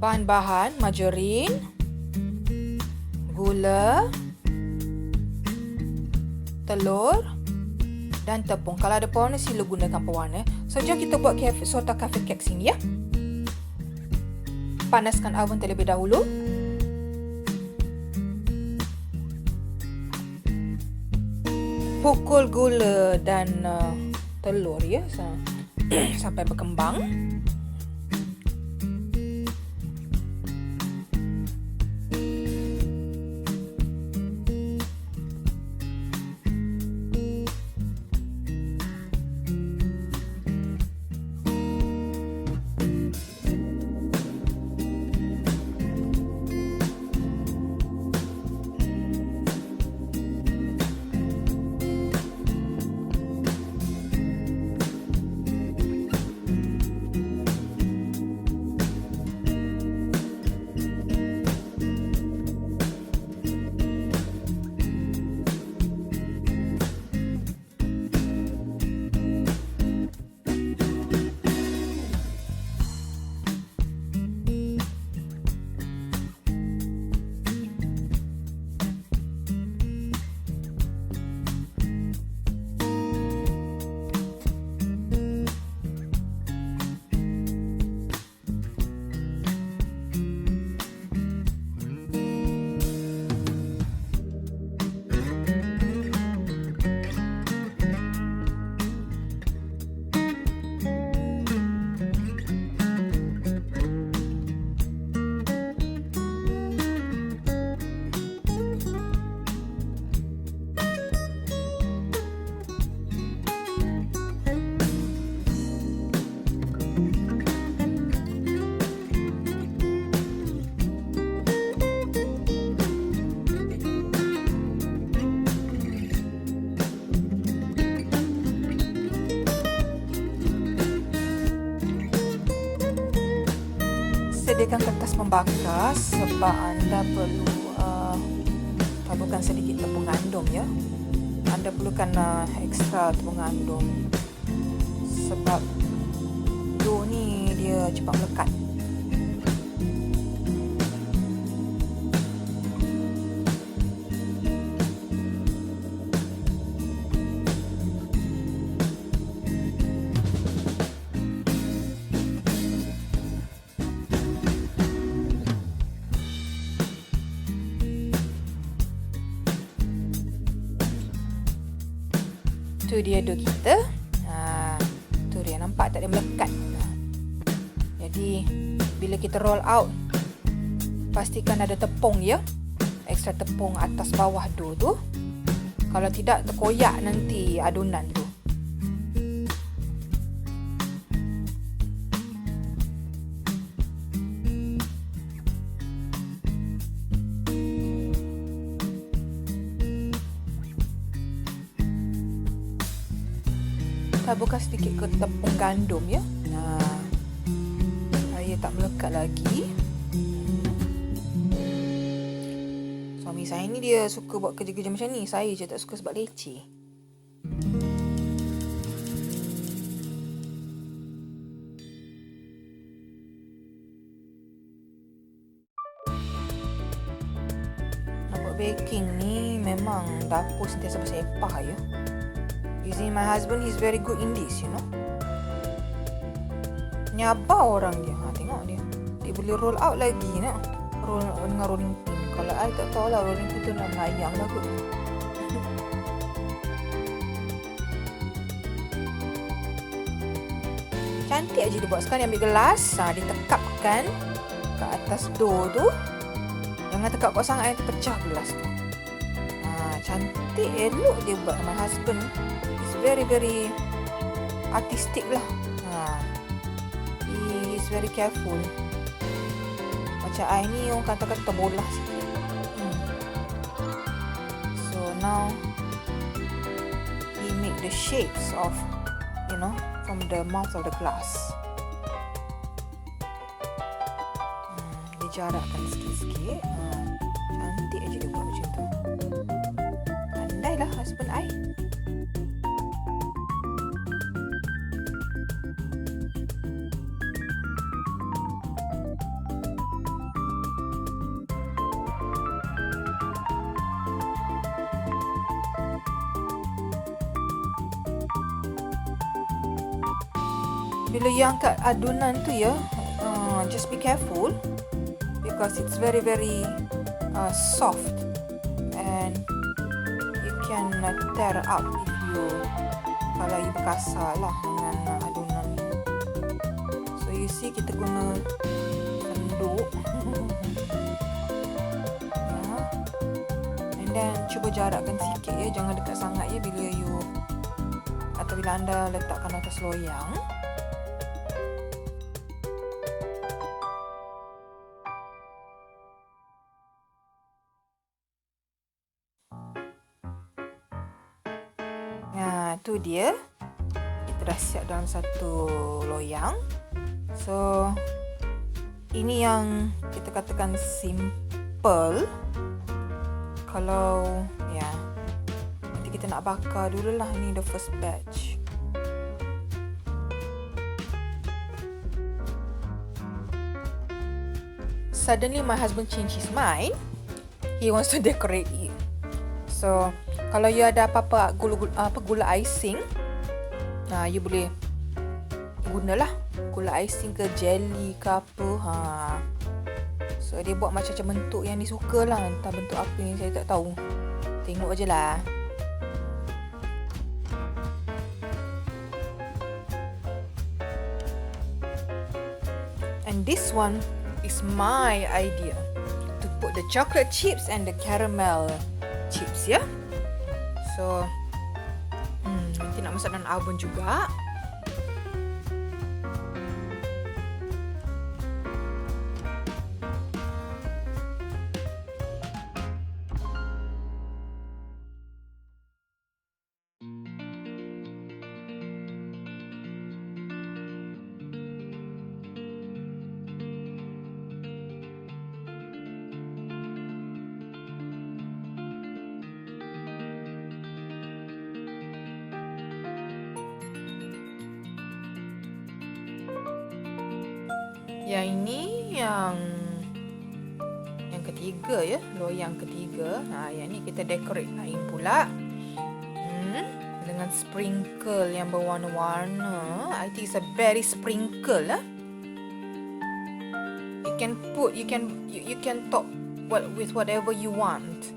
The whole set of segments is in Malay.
Bahan-bahan: majerin, gula, telur dan tepung. Kalau ada pewarna, sila gunakan pewarna. So, jom kita buat Söta kaffekex ini ya. Panaskan oven terlebih dahulu. Pukul gula dan telur ya sampai berkembang. Sediakan kertas pembakar sebab anda perlu taburkan sedikit tepung gandum ya. Anda perlukan ekstra tepung gandum sebab dough ni dia cepat melekat. Tu dia dough kita. Tu dia, nampak tak dia melekat. Jadi bila kita roll out, pastikan ada tepung ya. Ekstra tepung atas bawah dough tu. Kalau tidak, terkoyak nanti adunan tu. Taburkan sedikit ke tepung gandum ya. Dia tak melekat lagi. Suami saya ni dia suka buat kerja-kerja macam ni. Saya je tak suka sebab leceh. Nak buat baking ni memang dapur sentiasa bersepah ya. Using my husband, he's very good in this, you know. Nyabar orang dia. Tengok dia. Dia boleh roll out lagi nak. Roll dengan rolling pin. Kalau I tak tahu lah rolling pin tu nak melayang lah kot. Cantik aja dia buat. Sekarang dia ambil gelas. Ditekapkan ke atas dough tu. Jangan tekap kuat sangat, nanti pecah gelas tu. Cantik, elok dia buat. My husband very very artistic lah. He is very careful. Macam I ni orang kata-kata terbolah sikit. So now he make the shapes of, you know, from the mouth of the glass. Dia jarakkan sikit-sikit. Cantik aja dia buat macam tu. Pandai lah husband I. bila you angkat adunan tu ya, just be careful because it's very soft and you can tear up if you kalau you berkasar lah dengan adunan ni. So you see kita guna senduk and then cuba jarakkan sikit ya, jangan dekat sangat ya bila you atau bila anda letakkan atas loyang. Tu dia, kita dah siap dalam satu loyang. So ini yang kita katakan simple. Kalau ya, nanti kita nak bakar dulu lah. Ni the first batch. Suddenly my husband changed his mind. He wants to decorate it. So kalau you ada apa-apa gula icing, you boleh gunalah gula icing ke jelly ke apa. So dia buat macam bentuk yang dia suka lah. Entah bentuk apa ni saya tak tahu. Tengok je lah. And this one is my idea to put the chocolate chips and the caramel chips ya. So nanti nak masak dalam oven juga. Yang ini yang ketiga ya, loyang ketiga. Yang ni kita decorate lain pula. Dengan sprinkle yang berwarna-warna. I think it's a berry sprinkle lah. You can top with whatever you want.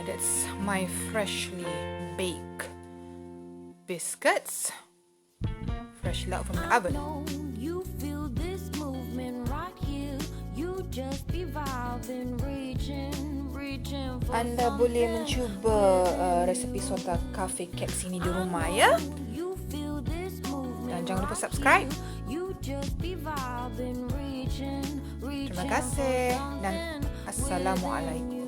That's my freshly baked biscuits, freshly out from the oven. You feel this movement right here. You just be vibing, reaching for. Anda boleh mencuba resepi Söta kaffekex ini di rumah ya. Dan jangan lupa subscribe. Terima kasih dan assalamualaikum.